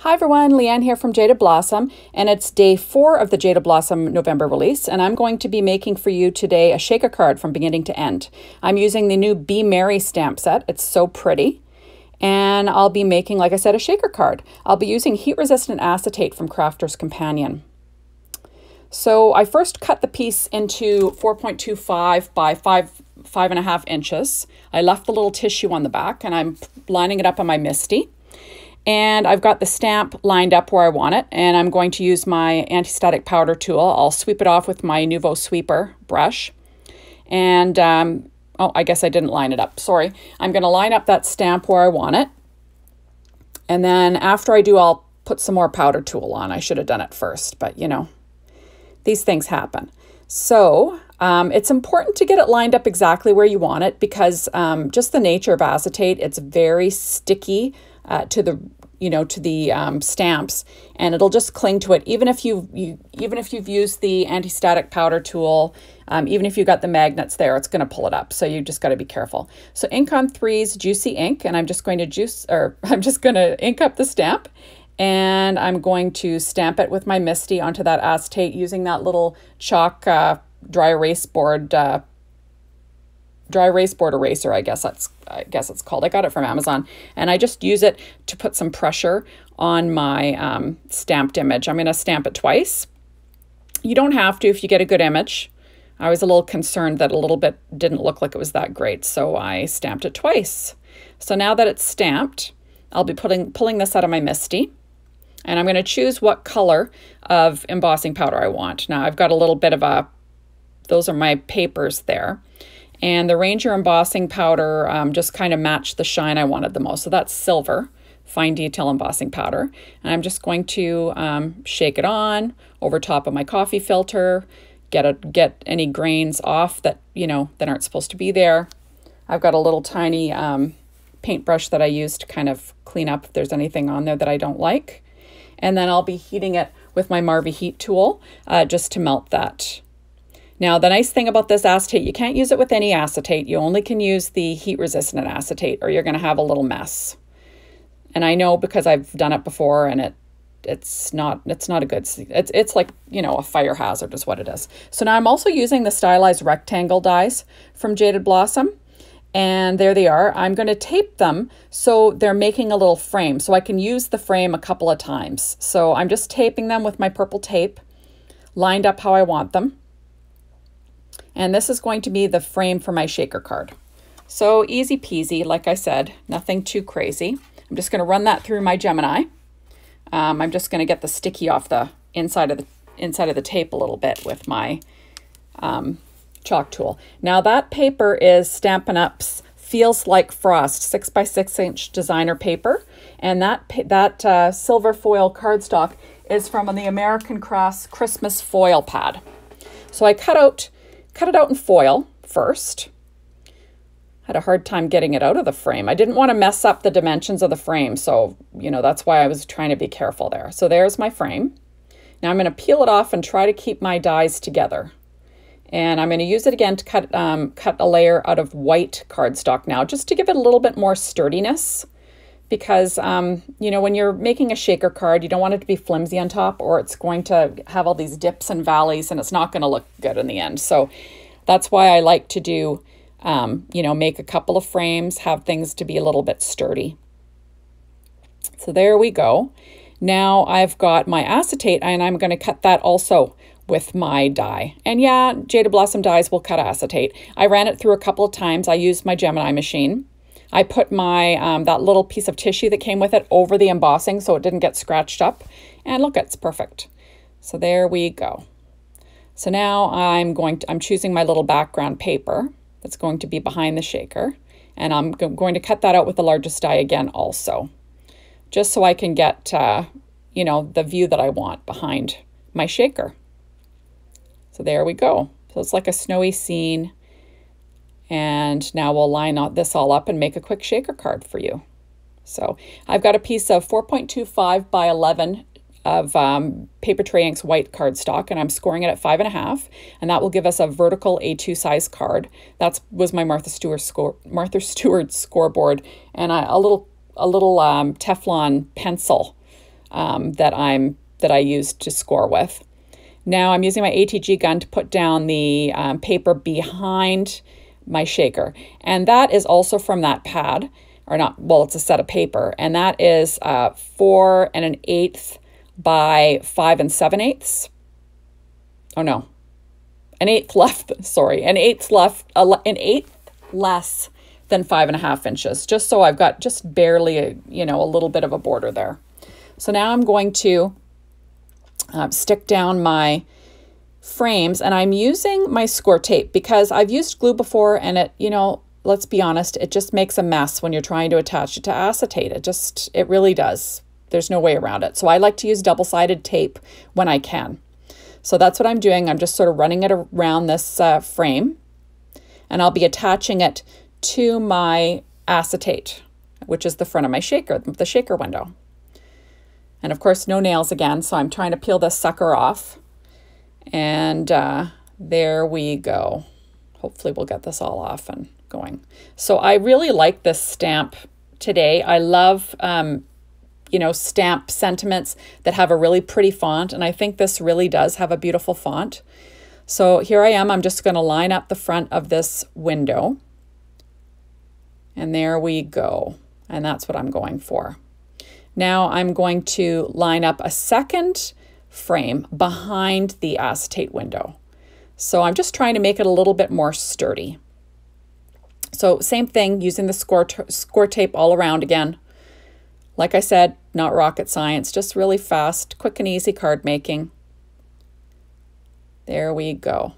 Hi everyone, Leanne here from Jaded Blossom, and it's day 4 of the Jaded Blossom November release, and I'm going to be making for you today a shaker card from beginning to end. I'm using the new Be Merry stamp set. It's so pretty. And I'll be making, like I said, a shaker card. I'll be using heat-resistant acetate from Crafter's Companion. So I first cut the piece into 4.25 by 5.5 inches. I left the little tissue on the back, and I'm lining it up on my MISTI. And I've got the stamp lined up where I want it, and I'm going to use my anti-static powder tool. I'll sweep it off with my Nuvo sweeper brush. And, oh, I guess I didn't line it up. Sorry. I'm going to line up that stamp where I want it. And then after I do, I'll put some more powder tool on. I should have done it first, but you know, these things happen. So it's important to get it lined up exactly where you want it because just the nature of acetate, it's very sticky to the stamps, and it'll just cling to it. Even if you've used the anti-static powder tool, even if you got the magnets there, it's going to pull it up. So you just got to be careful. So Ink on Three's Juicy Ink, and I'm just going to ink up the stamp, and I'm going to stamp it with my MISTI onto that acetate using that little chalk dry erase board eraser, I guess it's called. I got it from Amazon, and I just use it to put some pressure on my stamped image. I'm going to stamp it twice. You don't have to if you get a good image. I was a little concerned that a little bit didn't look like it was that great, so I stamped it twice. So now that it's stamped, I'll be pulling this out of my MISTI, and I'm going to choose what color of embossing powder I want. Now I've got a little bit of those are my papers there. And the Ranger embossing powder just kind of matched the shine I wanted the most. So that's silver, fine detail embossing powder. And I'm just going to shake it on over top of my coffee filter, get any grains off that, that aren't supposed to be there. I've got a little tiny paintbrush that I use to kind of clean up if there's anything on there that I don't like. And then I'll be heating it with my Marvy heat tool just to melt that. Now, the nice thing about this acetate, you can't use it with any acetate. You only can use the heat-resistant acetate, or you're going to have a little mess. And I know because I've done it before, and it's not a good. It's like a fire hazard is what it is. So now I'm also using the stylized rectangle dies from Jaded Blossom, and there they are. I'm going to tape them so they're making a little frame, so I can use the frame a couple of times. So I'm just taping them with my purple tape, lined up how I want them. And this is going to be the frame for my shaker card. So easy peasy, like I said, nothing too crazy. I'm just going to run that through my Gemini. I'm just going to get the sticky off the inside of the tape a little bit with my chalk tool. Now that paper is Stampin' Up's Feels Like Frost 6x6 inch designer paper, and that silver foil cardstock is from the American Crafts Christmas foil pad. So I cut it out in foil first. Had a hard time getting it out of the frame. I didn't want to mess up the dimensions of the frame, so that's why I was trying to be careful there. So there's my frame. Now I'm going to peel it off and try to keep my dies together. And I'm going to use it again to cut a layer out of white cardstock now, just to give it a little bit more sturdiness. Because, when you're making a shaker card, you don't want it to be flimsy on top, or it's going to have all these dips and valleys, and it's not going to look good in the end. So that's why I like to do, make a couple of frames, have things to be a little bit sturdy. So there we go. Now I've got my acetate, and I'm going to cut that also with my die. And yeah, Jaded Blossom dies will cut acetate. I ran it through a couple of times. I used my Gemini machine. I put my that little piece of tissue that came with it over the embossing so it didn't get scratched up. And look, it's perfect. So there we go. So now I'm choosing my little background paper that's going to be behind the shaker. And I'm going to cut that out with the largest die again also. Just so I can get, the view that I want behind my shaker. So there we go. So it's like a snowy scene. And now we'll line this all up and make a quick shaker card for you. So I've got a piece of 4.25 by 11 of Paper Tray Inks white cardstock, and I'm scoring it at 5.5, and that will give us a vertical A2 size card. That was my Martha Stewart scoreboard, and a little Teflon pencil that I used to score with. Now I'm using my ATG gun to put down the paper behind my shaker. And that is also from that pad, or not, well, it's a set of paper. And that is 4 1/8 by 5 7/8. Oh no, an eighth left, sorry, an eighth less than 5.5 inches, just so I've got just barely a little bit of a border there. So now I'm going to stick down my frames, and I'm using my score tape because I've used glue before, and it, let's be honest, it just makes a mess when you're trying to attach it to acetate. It really does. There's no way around it. So I like to use double-sided tape when I can. So that's what I'm doing. I'm just sort of running it around this frame, and I'll be attaching it to my acetate, which is the front of my shaker, the shaker window. And of course, no nails again, so I'm trying to peel this sucker off. And there we go. Hopefully we'll get this all off and going. So I really like this stamp today. I love, stamp sentiments that have a really pretty font, and I think this really does have a beautiful font. So here I am. I'm just going to line up the front of this window. And there we go. And that's what I'm going for. Now I'm going to line up a second frame behind the acetate window. So I'm just trying to make it a little bit more sturdy. So same thing, using the score tape all around again. Like I said, not rocket science, just really fast, quick and easy card making. There we go.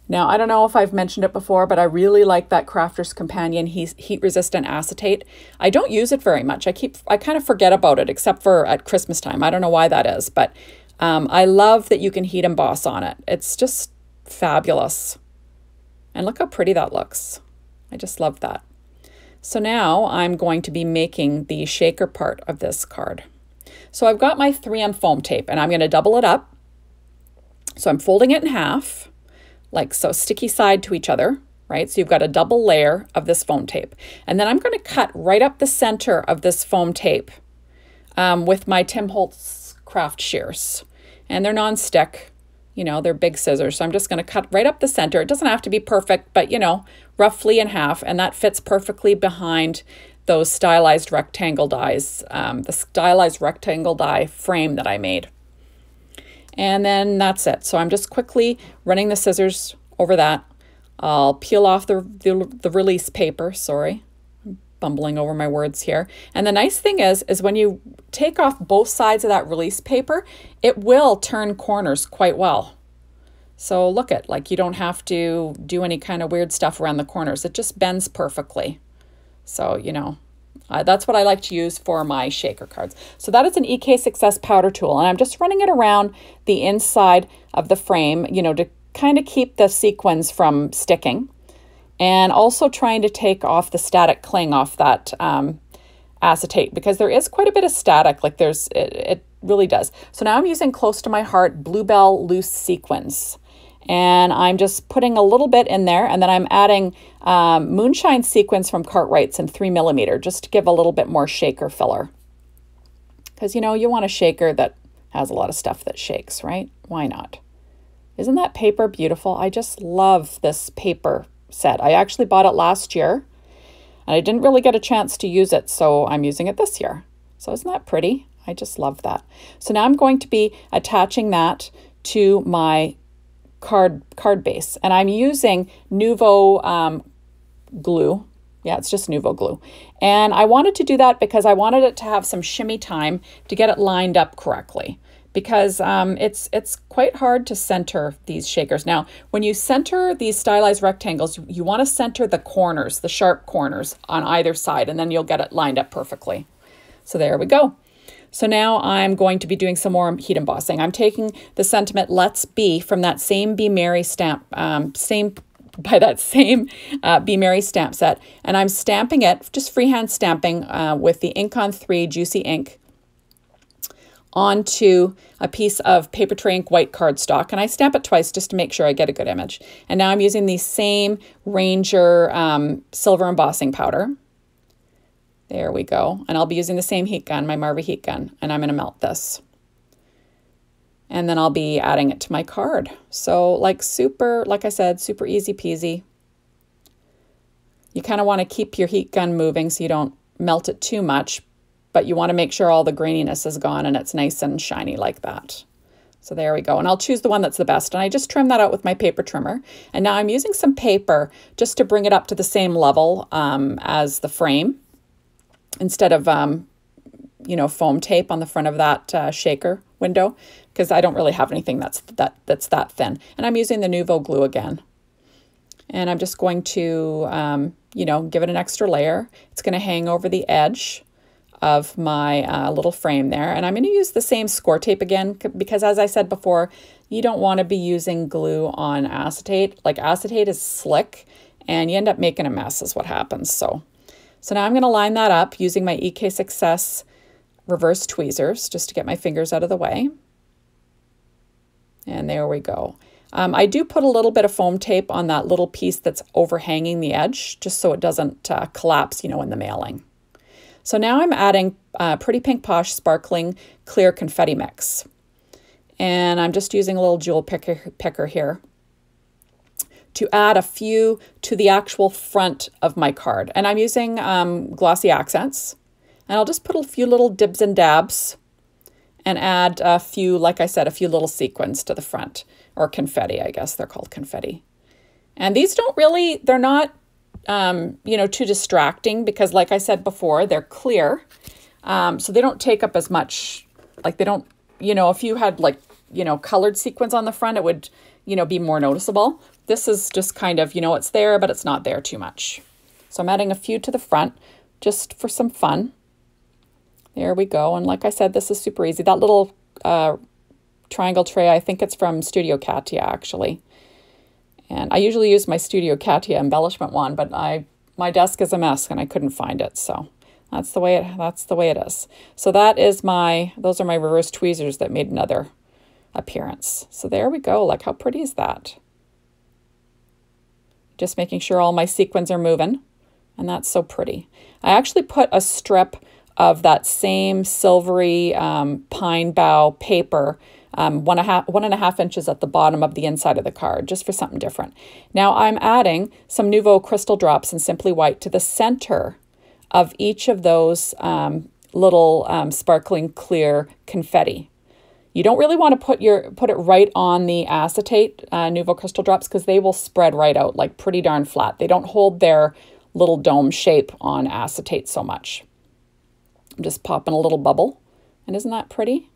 Now, I don't know if I've mentioned it before, but I really like that Crafter's Companion heat-resistant acetate. I don't use it very much. I kind of forget about it, except for at Christmas time. I don't know why that is, but I love that you can heat emboss on it. It's just fabulous. And look how pretty that looks. I just love that. So now I'm going to be making the shaker part of this card. So I've got my 3M foam tape, and I'm going to double it up. So I'm folding it in half, like so, sticky side to each other, right? So you've got a double layer of this foam tape. And then I'm going to cut right up the center of this foam tape with my Tim Holtz craft shears. And they're non-stick, they're big scissors. So I'm just going to cut right up the center. It doesn't have to be perfect, but roughly in half. And that fits perfectly behind those stylized rectangle dies, the stylized rectangle die frame that I made. And then that's it. So I'm just quickly running the scissors over that. I'll peel off the release paper. Sorry, I'm bumbling over my words here. And the nice thing is when you take off both sides of that release paper, it will turn corners quite well. So look at, like, you don't have to do any kind of weird stuff around the corners. It just bends perfectly. So, that's what I like to use for my shaker cards. So that is an EK Success powder tool, and I'm just running it around the inside of the frame, to kind of keep the sequins from sticking, and also trying to take off the static cling off that acetate, because there is quite a bit of static, like it really does. So now I'm using Close to My Heart Bluebell loose sequins. And I'm just putting a little bit in there, and then I'm adding Moonshine sequins from Cartwright's in 3mm, just to give a little bit more shaker filler. Because, you want a shaker that has a lot of stuff that shakes, right? Why not? Isn't that paper beautiful? I just love this paper set. I actually bought it last year, and I didn't really get a chance to use it, so I'm using it this year. So isn't that pretty? I just love that. So now I'm going to be attaching that to my card base, and I'm using Nuvo glue. Yeah, it's just Nuvo glue. And I wanted to do that because I wanted it to have some shimmy time to get it lined up correctly, because it's quite hard to center these shakers. Now, when you center these stylized rectangles, you want to center the corners, the sharp corners on either side, and then you'll get it lined up perfectly. So there we go. So now I'm going to be doing some more heat embossing. I'm taking the sentiment Let's Be from that same Be Merry stamp, Be Merry stamp set. And I'm stamping it, just freehand stamping with the Ink on 3 Juicy ink onto a piece of paper tray ink white cardstock. And I stamp it twice just to make sure I get a good image. And now I'm using the same Ranger silver embossing powder. There we go. And I'll be using the same heat gun, my Marva heat gun, and I'm going to melt this. And then I'll be adding it to my card. So like I said, super easy peasy. You kind of want to keep your heat gun moving so you don't melt it too much, but you want to make sure all the graininess is gone and it's nice and shiny like that. So there we go. And I'll choose the one that's the best. And I just trimmed that out with my paper trimmer. And now I'm using some paper just to bring it up to the same level as the frame, instead of, you know, foam tape on the front of that shaker window, because I don't really have anything that's that thin. And I'm using the Nouveau glue again. And I'm just going to, you know, give it an extra layer. It's going to hang over the edge of my little frame there. And I'm going to use the same score tape again, because as I said before, you don't want to be using glue on acetate. Like, acetate is slick and you end up making a mess is what happens. So now I'm going to line that up using my EK Success reverse tweezers just to get my fingers out of the way. And there we go. I do put a little bit of foam tape on that little piece that's overhanging the edge, just so it doesn't collapse, you know, in the mailing. So now I'm adding Pretty Pink Posh Sparkling Clear Confetti Mix. And I'm just using a little jewel picker here to add a few to the actual front of my card. And I'm using glossy accents. And I'll just put a few little dibs and dabs and add a few, like I said, a few little sequins to the front, or confetti, I guess they're called confetti. And these don't really, they're not, you know, too distracting, because like I said before, they're clear. So they don't take up as much, like they don't, you know, if you had like, you know, colored sequins on the front, it would, you know, be more noticeable. This is just kind of, you know, it's there, but it's not there too much. So I'm adding a few to the front just for some fun. There we go. And like I said, this is super easy. That little triangle tray, I think it's from Studio Katia actually. And I usually use my Studio Katia embellishment one, but my desk is a mess and I couldn't find it. So that's the way it is. So those are my reverse tweezers that made another appearance. So there we go. Like, how pretty is that? Just making sure all my sequins are moving, and that's so pretty. I actually put a strip of that same silvery pine bough paper, 1.5 inches at the bottom of the inside of the card, just for something different. Now I'm adding some Nouveau crystal drops in Simply White to the center of each of those little sparkling clear confetti. You don't really want to put it right on the acetate Nouveau crystal drops, because they will spread right out like pretty darn flat. They don't hold their little dome shape on acetate so much. I'm just popping a little bubble, and isn't that pretty?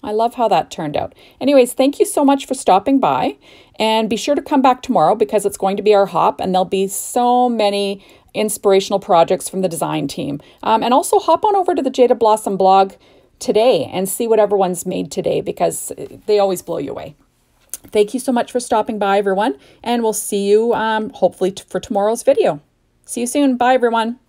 I love how that turned out. Anyways, thank you so much for stopping by, and be sure to come back tomorrow, because it's going to be our hop, and there'll be so many inspirational projects from the design team. And also hop on over to the Jaded Blossom blog today and see what everyone's made today, because they always blow you away. Thank you so much for stopping by, everyone, and we'll see you hopefully for tomorrow's video. See you soon. Bye, everyone.